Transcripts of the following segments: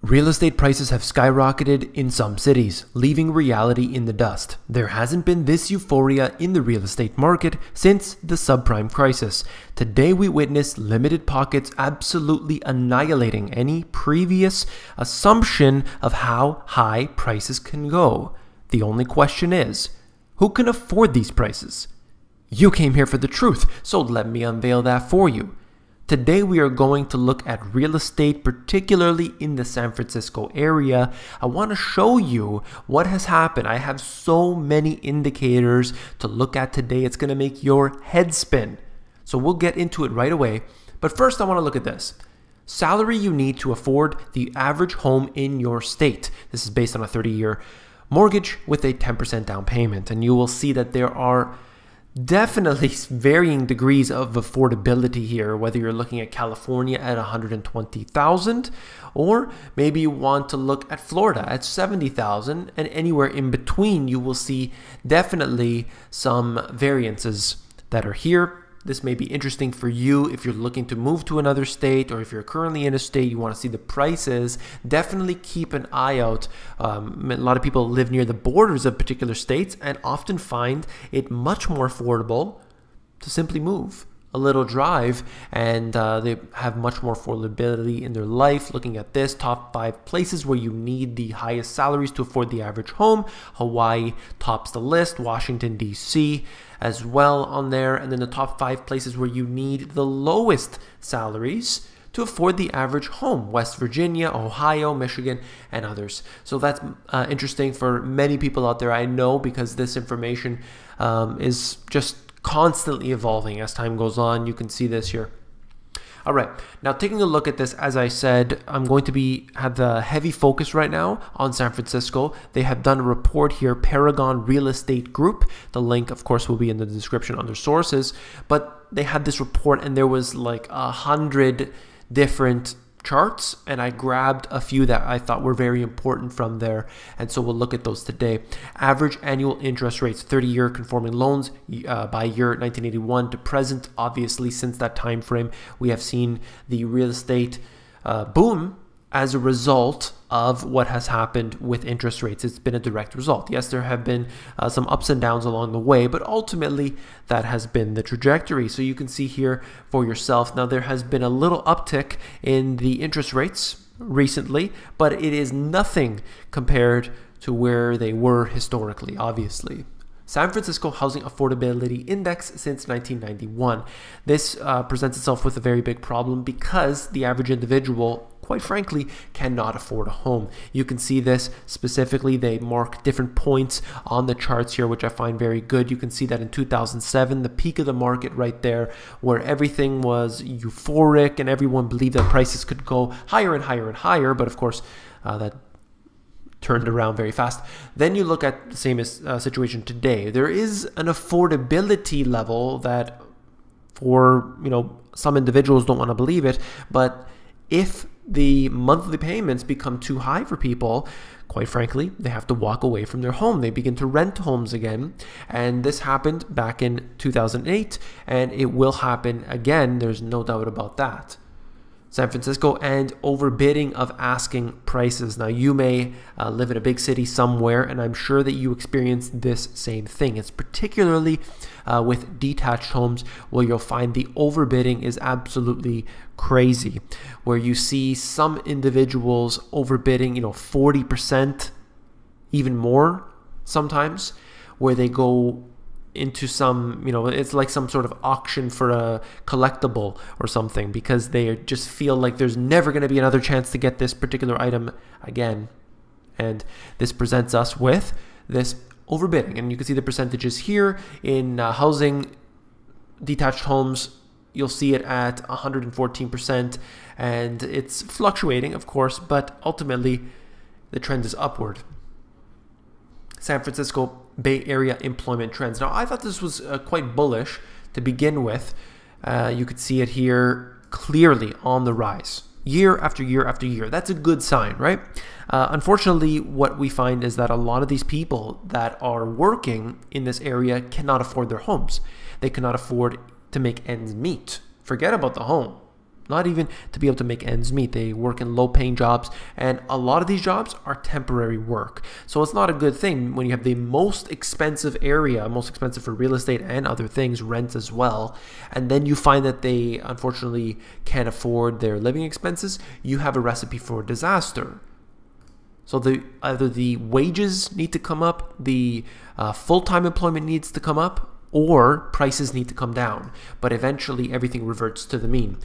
Real estate prices have skyrocketed in some cities, leaving reality in the dust. There hasn't been this euphoria in the real estate market since the subprime crisis. Today we witness limited pockets absolutely annihilating any previous assumption of how high prices can go. The only question is, who can afford these prices? You came here for the truth, so let me unveil that for you. Today we are going to look at real estate, particularly in the San Francisco area. I want to show you what has happened. I have so many indicators to look at today. It's going to make your head spin. So we'll get into it right away. But first I want to look at this. Salary you need to afford the average home in your state. This is based on a 30-year mortgage with a 10% down payment. And you will see that there are definitely varying degrees of affordability here, whether you're looking at California at $120,000 or maybe you want to look at Florida at $70,000, and anywhere in between you will see definitely some variances that are here. This may be interesting for you if you're looking to move to another state, or if you're currently in a state, you want to see the prices. Definitely keep an eye out. A lot of people live near the borders of particular states and often find it much more affordable to simply move a little drive, and they have much more affordability in their life. Looking at this, top 5 places where you need the highest salaries to afford the average home. Hawaii tops the list, Washington, D.C. as well on there, and then the top 5 places where you need the lowest salaries to afford the average home: West Virginia, Ohio, Michigan, and others. So that's interesting for many people out there, I know, because this information is just constantly evolving as time goes on. You can see this here. All right, now taking a look at this, as I said, I'm going to have the heavy focus right now on San Francisco. They have done a report here, Paragon Real Estate Group. The link, of course, will be in the description under sources. But they had this report, and there was like 100 different charts, and I grabbed a few that I thought were very important from there, and so we'll look at those today. Average annual interest rates, 30-year conforming loans by year 1981 to present. Obviously, since that time frame, we have seen the real estate boom as a result of what has happened with interest rates. It's been a direct result. Yes, there have been some ups and downs along the way, but ultimately that has been the trajectory. So you can see here for yourself. Now there has been a little uptick in the interest rates recently, but it is nothing compared to where they were historically, obviously. San Francisco Housing Affordability Index since 1991. This presents itself with a very big problem because the average individual, quite frankly, cannot afford a home. You can see this specifically. They mark different points on the charts here, which I find very good. You can see that in 2007, the peak of the market right there, where everything was euphoric and everyone believed that prices could go higher and higher and higher. But of course, that turned around very fast. Then you look at the same situation today. There is an affordability level that, for some individuals don't want to believe it, but if the monthly payments become too high for people, quite frankly, they have to walk away from their home. They begin to rent homes again. And this happened back in 2008, and it will happen again. There's no doubt about that. San Francisco and overbidding of asking prices. Now, you may live in a big city somewhere, and I'm sure that you experience this same thing. It's particularly with detached homes where you'll find the overbidding is absolutely crazy, where you see some individuals overbidding, 40%, even more sometimes, where they go into some, it's like some sort of auction for a collectible or something, because they just feel like there's never going to be another chance to get this particular item again. And this presents us with this overbidding. And you can see the percentages here in housing, detached homes. You'll see it at 114%, and it's fluctuating, of course, but ultimately the trend is upward. San Francisco Bay Area employment trends. Now, I thought this was quite bullish to begin with. You could see it here clearly on the rise, year after year after year. That's a good sign, right? Unfortunately, what we find is that a lot of these people that are working in this area cannot afford their homes. They cannot afford to make ends meet. Forget about the home. not even to be able to make ends meet. They work in low-paying jobs, and a lot of these jobs are temporary work. So it's not a good thing when you have the most expensive area, most expensive for real estate and other things, rent as well, and then you find that they unfortunately can't afford their living expenses. You have a recipe for disaster. So either the wages need to come up, the full-time employment needs to come up, or prices need to come down. But eventually everything reverts to the mean.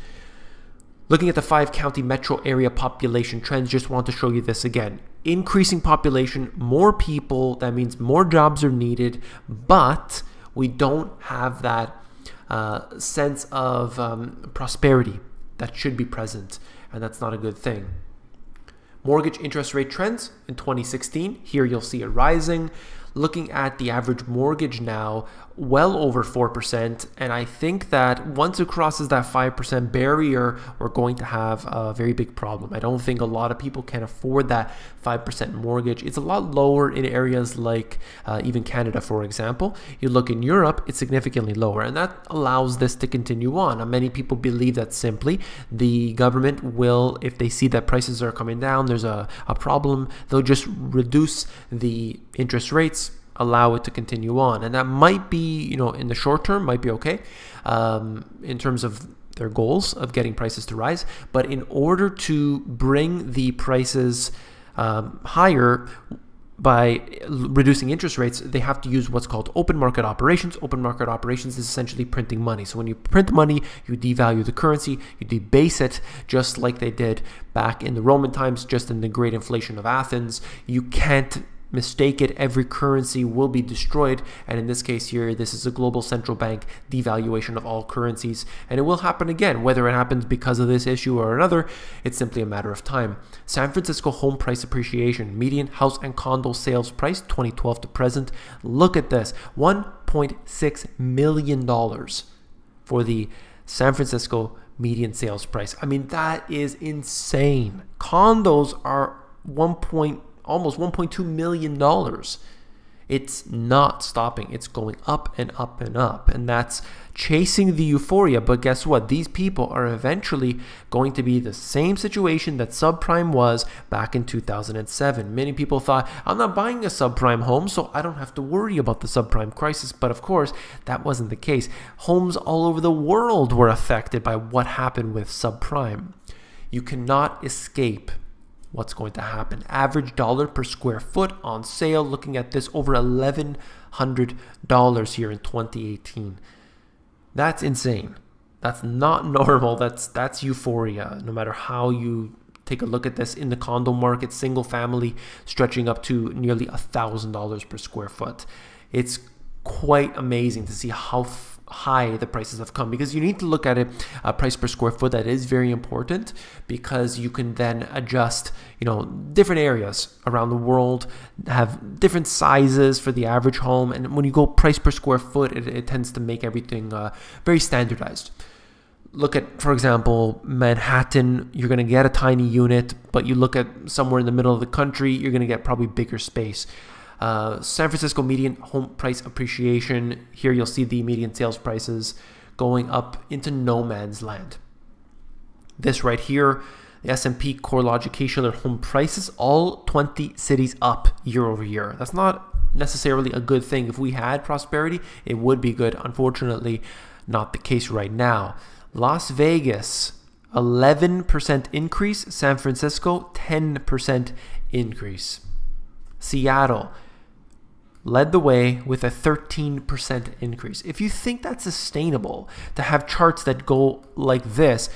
Looking at the 5-county metro area population trends, just want to show you this again. Increasing population, more people, that means more jobs are needed, but we don't have that sense of prosperity that should be present, and that's not a good thing. Mortgage interest rate trends in 2016, here you'll see it rising. Looking at the average mortgage now, well over 4%, and I think that once it crosses that 5% barrier, we're going to have a very big problem. I don't think a lot of people can afford that 5% mortgage. It's a lot lower in areas like even Canada, for example. You look in Europe, it's significantly lower, and that allows this to continue on. And many people believe that simply the government will, if they see that prices are coming down, there's a problem, they'll just reduce the interest rates, allow it to continue on. And that might be, you know, in the short term, might be okay in terms of their goals of getting prices to rise. But in order to bring the prices higher by reducing interest rates, they have to use what's called open market operations. Open market operations is essentially printing money. So when you print money, you devalue the currency, you debase it, just like they did back in the Roman times, just in the great inflation of Athens. You can't mistake it. Every currency will be destroyed, and in this case here, this is a global central bank devaluation of all currencies, and it will happen again. Whether it happens because of this issue or another, it's simply a matter of time. San Francisco home price appreciation, median house and condo sales price 2012 to present. Look at this, $1.6 million for the San Francisco median sales price. I mean, that is insane. Condos are almost $1.2 million. It's not stopping. It's going up and up and up. And that's chasing the euphoria. But guess what? These people are eventually going to be the same situation that subprime was back in 2007. Many people thought, I'm not buying a subprime home, so I don't have to worry about the subprime crisis. But of course, that wasn't the case. Homes all over the world were affected by what happened with subprime. You cannot escape what's going to happen. Average dollar per square foot on sale, looking at this, over $1,100 here in 2018. That's insane. That's not normal. That's euphoria. No matter how you take a look at this in the condo market, single family stretching up to nearly $1,000 per square foot. It's quite amazing to see how high the prices have come, because you need to look at it price per square foot. That is very important, because you can then adjust, you know, different areas around the world have different sizes for the average home, and when you go price per square foot, it tends to make everything very standardized. Look at, for example, Manhattan, you're going to get a tiny unit, but you look at somewhere in the middle of the country, you're going to get probably bigger space. San Francisco median home price appreciation. Here you'll see the median sales prices going up into no man's land. This right here, the S&P CoreLogic Case-Shiller home prices, all 20 cities up year over year. That's not necessarily a good thing. If we had prosperity, it would be good. Unfortunately, not the case right now. Las Vegas, 11% increase. San Francisco, 10% increase. Seattle led the way with a 13% increase. If you think that's sustainable to have charts that go like this,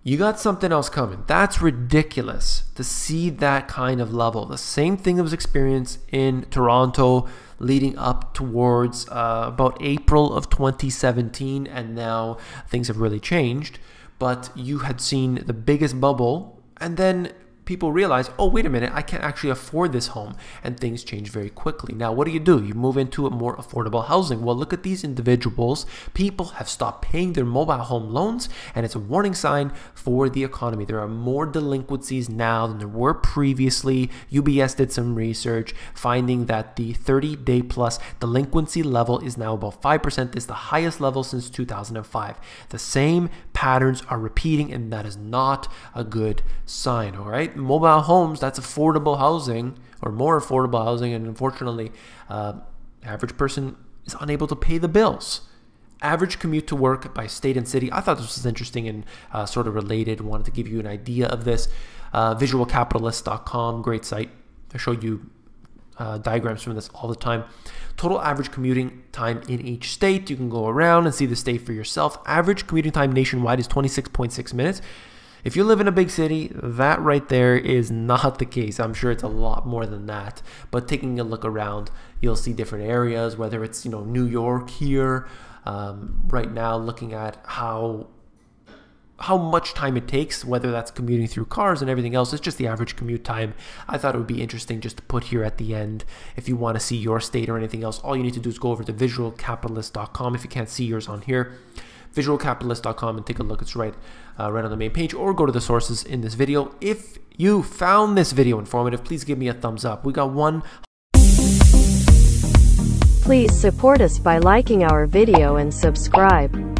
you got something else coming. That's ridiculous to see that kind of level. The same thing that was experienced in Toronto leading up towards about April of 2017, and now things have really changed. But you had seen the biggest bubble, and then people realize, oh, wait a minute, I can't actually afford this home, and things change very quickly. Now, what do? You move into a more affordable housing. Well, look at these individuals. People have stopped paying their mobile home loans, and it's a warning sign for the economy. There are more delinquencies now than there were previously. UBS did some research finding that the 30-day plus delinquency level is now above 5%. This is the highest level since 2005. The same patterns are repeating, and that is not a good sign. All right, mobile homes, that's affordable housing, or more affordable housing, and unfortunately average person is unable to pay the bills. Average commute to work by state and city. I thought this was interesting and sort of related. Wanted to give you an idea of this. Visualcapitalist.com, great site. I show you diagrams from this all the time. Total average commuting time in each state. You can go around and see the state for yourself. Average commuting time nationwide is 26.6 minutes. If you live in a big city, that right there is not the case. I'm sure it's a lot more than that. But taking a look around, you'll see different areas, whether it's, New York here. Right now, looking at how much time it takes, whether that's commuting through cars and everything else. It's just the average commute time. I thought it would be interesting just to put here at the end. If you want to see your state or anything else, all you need to do is go over to visualcapitalist.com. If you can't see yours on here, visualcapitalist.com, and take a look. It's right on the main page, or go to the sources in this video. If you found this video informative, please give me a thumbs up. We got one. Please support us by liking our video and subscribe.